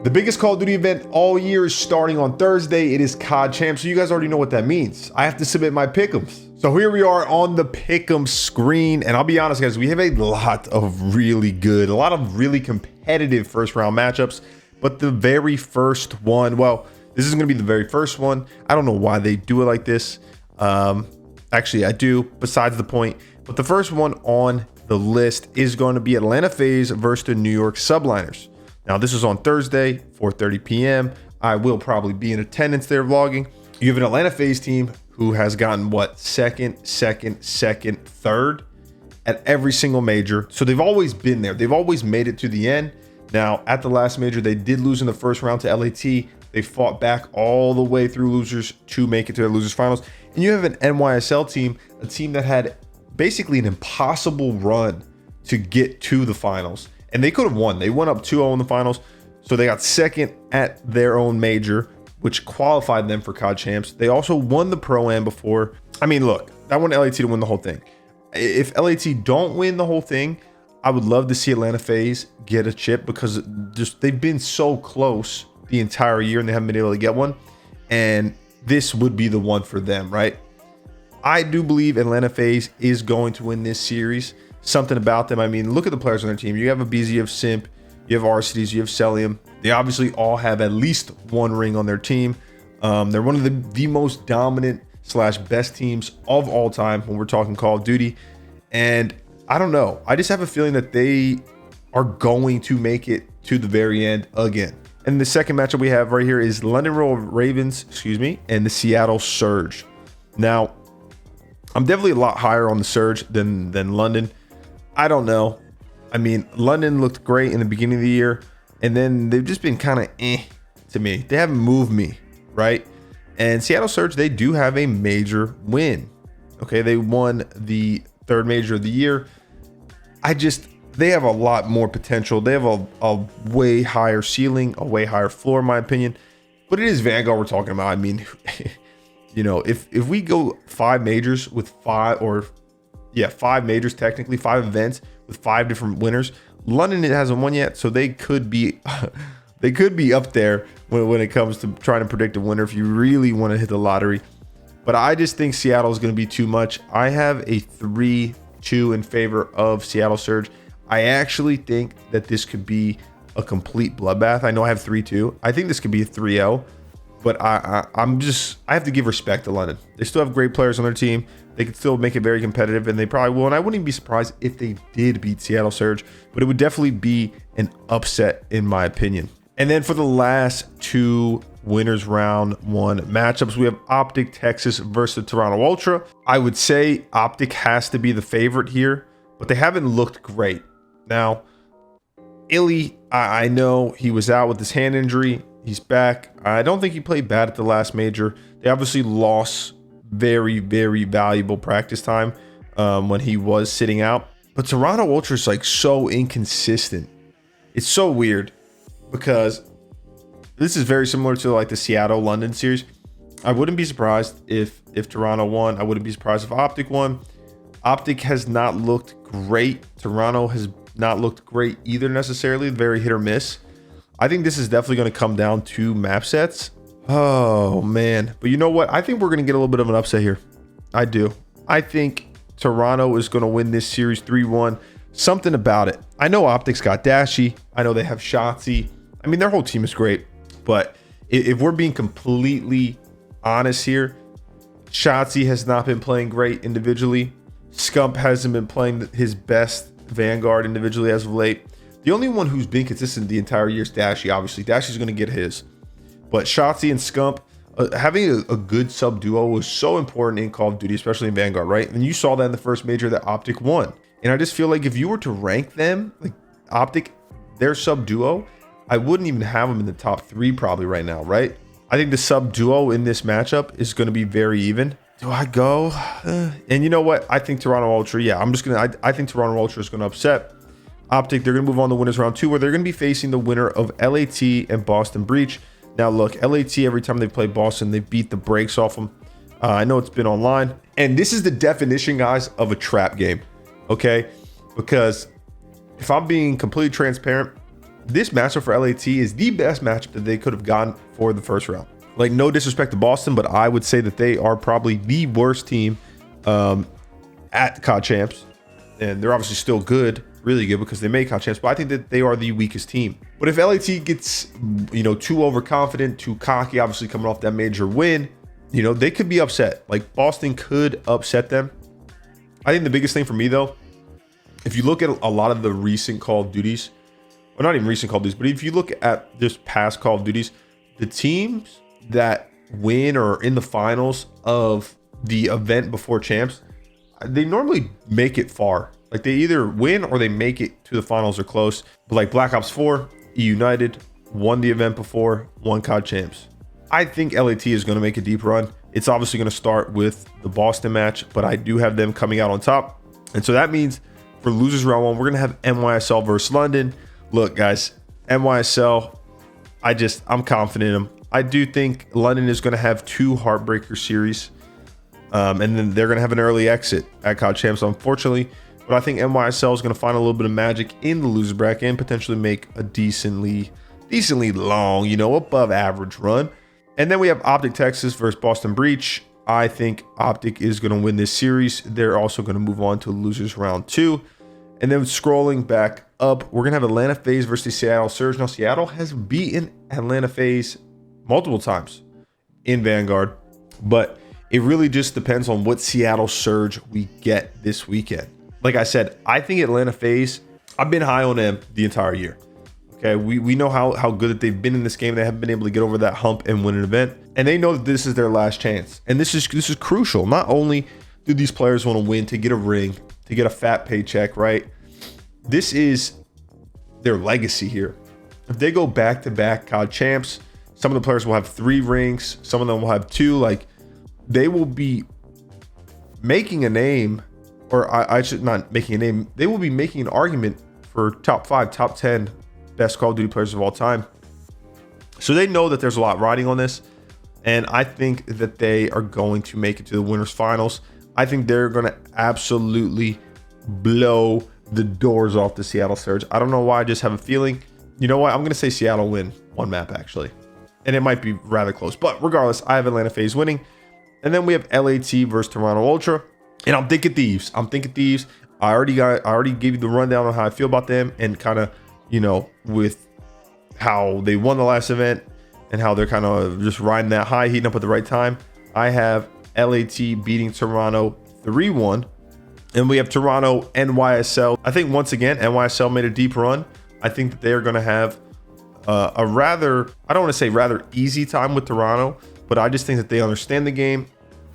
The biggest Call of Duty event all year is starting on Thursday. It is COD Champ, so you guys already know what that means. I have to submit my pick'ems. So here we are on the pick'em screen, and I'll be honest, guys, we have a lot of really competitive first round matchups, but the very first one, well, this is going to be the very first one. I don't know why they do it like this. Actually, I do, besides the point. But the first one on the list is going to be Atlanta FaZe versus the New York Subliners. Now, this is on Thursday, 4:30 p.m. I will probably be in attendance there vlogging. You have an Atlanta FaZe team who has gotten, what, second, third at every single major. So they've always been there. They've always made it to the end. Now, at the last major, they did lose in the first round to LAT. They fought back all the way through losers to make it to the losers finals. And you have an NYSL team, a team that had basically an impossible run to get to the finals. And they could have won. They went up 2-0 in the finals. So they got second at their own major, which qualified them for COD Champs. They also won the Pro-Am before. I mean, look, I want LAT to win the whole thing. If LAT don't win the whole thing, I would love to see Atlanta FaZe get a chip, because just they've been so close the entire year and they haven't been able to get one. And this would be the one for them, right? I do believe Atlanta FaZe is going to win this series. Something about them. I mean, look at the players on their team. You have Abizi, you have Simp, you have Arcides, you have Celium. They obviously all have at least one ring on their team. They're one of the most dominant / best teams of all time when we're talking Call of Duty. And I don't know. I just have a feeling that they are going to make it to the very end again. And the second matchup we have right here is London Royal Ravens, and the Seattle Surge. Now, I'm definitely a lot higher on the Surge than London. I don't know. I mean, London looked great in the beginning of the year, and then they've just been kind of to me. They haven't moved me, right? And Seattle Surge, they do have a major win. Okay, they won the third major of the year. They have a lot more potential. They have a way higher ceiling, a way higher floor, in my opinion. But it is Vanguard we're talking about. I mean, you know, if we go 5 majors with 5 majors, technically 5 events with 5 different winners. London, it hasn't won yet, so they could be up there when it comes to trying to predict a winner if you really want to hit the lottery. But I just think Seattle is going to be too much. I have a 3-2 in favor of Seattle Surge. I actually think that this could be a complete bloodbath. I know I have 3-2. I think this could be a 3-0. But I have to give respect to London. They still have great players on their team. They could still make it very competitive, and they probably will. And I wouldn't even be surprised if they did beat Seattle Surge, but it would definitely be an upset in my opinion. And then for the last 2 winners round 1 matchups, we have Optic Texas versus the Toronto Ultra. I would say Optic has to be the favorite here, but they haven't looked great. Now, Illy, I know he was out with his hand injury. He's back. I don't think he played bad at the last major. They obviously lost very valuable practice time when he was sitting out. But Toronto Ultra is like so inconsistent. It's so weird, because this is very similar to like the Seattle London series. I wouldn't be surprised if Toronto won. I wouldn't be surprised if Optic won. Optic has not looked great. Toronto has not looked great either necessarily. Very hit or miss. I think this is definitely going to come down to map sets. Oh, man. But you know what? I think we're going to get a little bit of an upset here. I do. I think Toronto is going to win this series 3-1. Something about it. I know Optic's got Dashy. I know they have Shotzi. I mean, their whole team is great. But if we're being completely honest here, Shotzi has not been playing great individually. Scump hasn't been playing his best Vanguard individually as of late. The only one who's been consistent the entire year is Dashy. Obviously, Dashy's going to get his. But Shotzi and Scump, having a good sub duo was so important in Call of Duty, especially in Vanguard, right? And you saw that in the first major that Optic won. And I just feel like if you were to rank them, like Optic, their sub duo, I wouldn't even have them in the top 3 probably right now, right? I think the sub duo in this matchup is going to be very even. Do I go? And you know what? I think Toronto Ultra, yeah, I think Toronto Ultra is going to upset Optic. They're going to move on to winners round 2, where they're going to be facing the winner of LAT and Boston Breach. Now, look, LAT, every time they play Boston, they beat the brakes off them. I know it's been online. And this is the definition, guys, of a trap game, okay? Because if I'm being completely transparent, this matchup for LAT is the best matchup that they could have gotten for the first round. Like, no disrespect to Boston, but I would say that they are probably the worst team at COD champs. And they're obviously still good, really good, because they made COD champs, but I think that they are the weakest team. But if LAT gets, you know, too overconfident, too cocky, obviously coming off that major win, you know, they could be upset. Like, Boston could upset them. I think the biggest thing for me, though, if you look at a lot of the recent Call of Duties, or not even recent Call of Duties, but if you look at just past Call of Duties, the teams that win or are in the finals of the event before champs, they normally make it far. Like, they either win or they make it to the finals or close. But like Black Ops 4, E United won the event before, won COD champs. I think LAT is going to make a deep run. It's obviously going to start with the Boston match, but I do have them coming out on top. And so that means for losers round 1, we're going to have NYSL versus London. Look, guys, NYSL, I'm confident in them. I do think London is going to have 2 heartbreaker series. And then they're going to have an early exit at COD champs, unfortunately. But I think NYSL is going to find a little bit of magic in the loser bracket and potentially make a decently long, you know, above average run. And then we have Optic Texas versus Boston Breach. I think Optic is going to win this series. They're also going to move on to losers round 2. And then scrolling back up, we're going to have Atlanta FaZe versus Seattle Surge. Now, Seattle has beaten Atlanta FaZe multiple times in Vanguard, but it really just depends on what Seattle Surge we get this weekend. Like I said, I think Atlanta FaZe, I've been high on them the entire year. Okay, we know how good that they've been in this game. They haven't been able to get over that hump and win an event, and they know that this is their last chance. And this is crucial. Not only do these players want to win to get a ring, to get a fat paycheck, right? This is their legacy here. If they go back-to-back COD champs, some of the players will have 3 rings, some of them will have 2. Like, they will be making a name, or I should not making a name. They will be making an argument for top 5, top 10 best Call of Duty players of all time. So they know that there's a lot riding on this, and I think that they are going to make it to the winners finals. I think they're going to absolutely blow the doors off the Seattle Surge. I don't know why, I just have a feeling. You know what? I'm going to say Seattle win 1 map, actually, and it might be rather close. But regardless, I have Atlanta FaZe winning. And then we have LAT versus Toronto Ultra, and I'm thinking Thieves. I already gave you the rundown on how I feel about them, and kind of, you know, with how they won the last event and how they're kind of just riding that high, heating up at the right time. I have LAT beating Toronto 3-1, and we have Toronto NYSL. I think once again NYSL made a deep run. I think that they are going to have a rather, I don't want to say rather easy time with Toronto, but I just think that they understand the game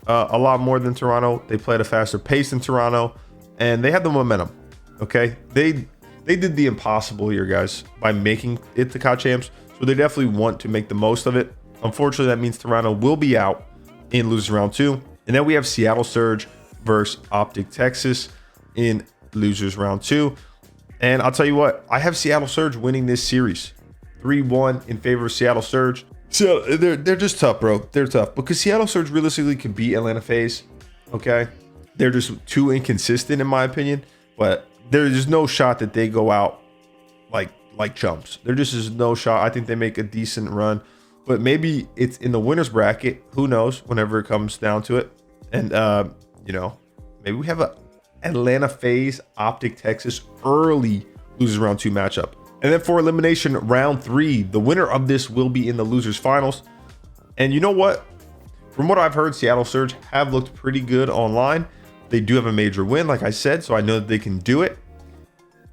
a lot more than Toronto. They play at a faster pace than Toronto, and they have the momentum. Okay, they did the impossible here, guys, by making it to COD champs. So they definitely want to make the most of it. Unfortunately, that means Toronto will be out in losers round 2. And then we have Seattle Surge versus Optic Texas in losers round 2. And I'll tell you what, I have Seattle Surge winning this series 3-1 in favor of Seattle Surge. So they're just tough, bro. They're tough because Seattle Surge realistically could beat Atlanta FaZe. Okay, they're just too inconsistent in my opinion. But there's no shot that they go out like chumps. There just is no shot. I think they make a decent run, but maybe it's in the winners bracket. Who knows? Whenever it comes down to it, and you know, maybe we have a Atlanta FaZe Optic Texas early losers round 2 matchup. And then for elimination round 3, the winner of this will be in the losers finals. And you know what? From what I've heard, Seattle Surge have looked pretty good online. They do have a major win, like I said, so I know that they can do it.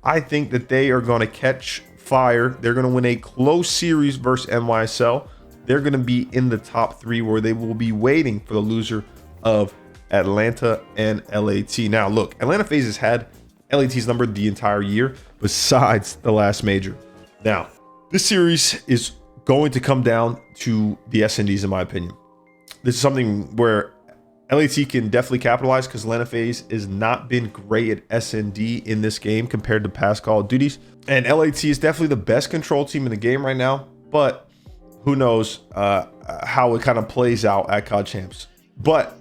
I think that they are going to catch fire. They're going to win a close series versus NYSL. They're going to be in the top 3, where they will be waiting for the loser of Atlanta and LAT. Now, look, Atlanta FaZe has had LAT's number the entire year, besides the last major. Now, this series is going to come down to the SNDs, in my opinion. This is something where LAT can definitely capitalize, because Atlanta FaZe has not been great at SND in this game compared to past Call of Duties. And LAT is definitely the best control team in the game right now, but who knows how it kind of plays out at COD champs. But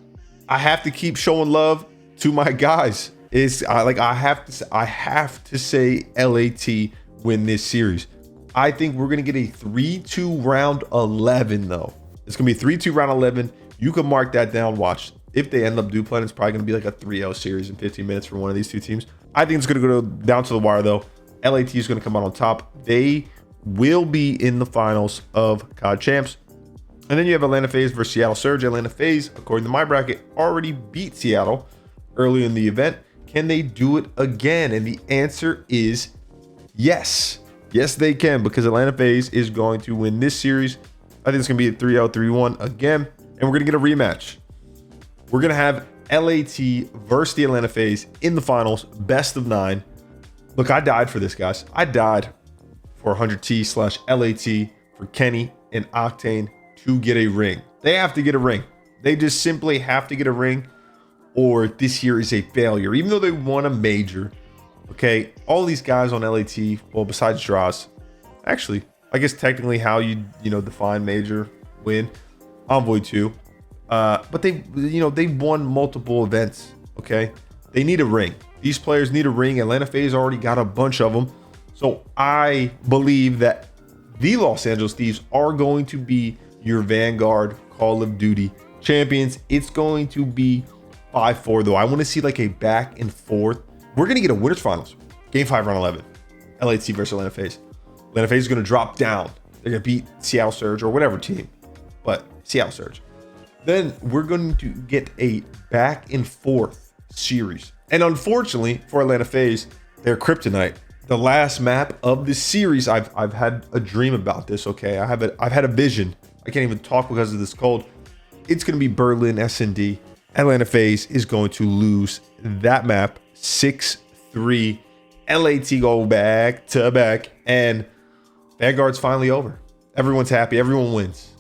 I have to keep showing love to my guys. I have to say LAT win this series. I think we're going to get a 3-2 round 11 though. It's going to be 3-2 round 11. You can mark that down. Watch. If they end up dupling, it's probably going to be like a 3-0 series in 15 minutes for one of these two teams. I think it's going to go down to the wire though. LAT is going to come out on top. They will be in the finals of COD Champs. And then you have Atlanta FaZe versus Seattle Surge. Atlanta FaZe, according to my bracket, already beat Seattle early in the event. Can they do it again? And the answer is yes. Yes, they can, because Atlanta FaZe is going to win this series. I think it's going to be a 3-0, 3-1 again. And we're going to get a rematch. We're going to have LAT versus the Atlanta FaZe in the finals, best of 9. Look, I died for this, guys. I died for 100T/LAT for Kenny and Octane to get a ring. They have to get a ring. They just simply have to get a ring, or this year is a failure. Even though they won a major, okay, all these guys on LAT, well, besides Draws, actually, I guess technically how you define major win, Envoy too, but they won multiple events. Okay, they need a ring. These players need a ring. Atlanta FaZe already got a bunch of them, so I believe that the Los Angeles Thieves are going to be your Vanguard Call of Duty champions. It's going to be 5-4 though. I want to see like a back and forth. We're going to get a winners finals. Game 5, round 11. LAT versus Atlanta FaZe. Atlanta FaZe is going to drop down. They're going to beat Seattle Surge or whatever team, but Seattle Surge. Then we're going to get a back and forth series. And unfortunately for Atlanta FaZe, they're kryptonite. The last map of the series, I've had a dream about this, okay? I've had a vision. I can't even talk because of this cold. It's going to be Berlin S&D. Atlanta FaZe is going to lose that map 6-3. LAT go back to back, and Vanguard's finally over. Everyone's happy. Everyone wins.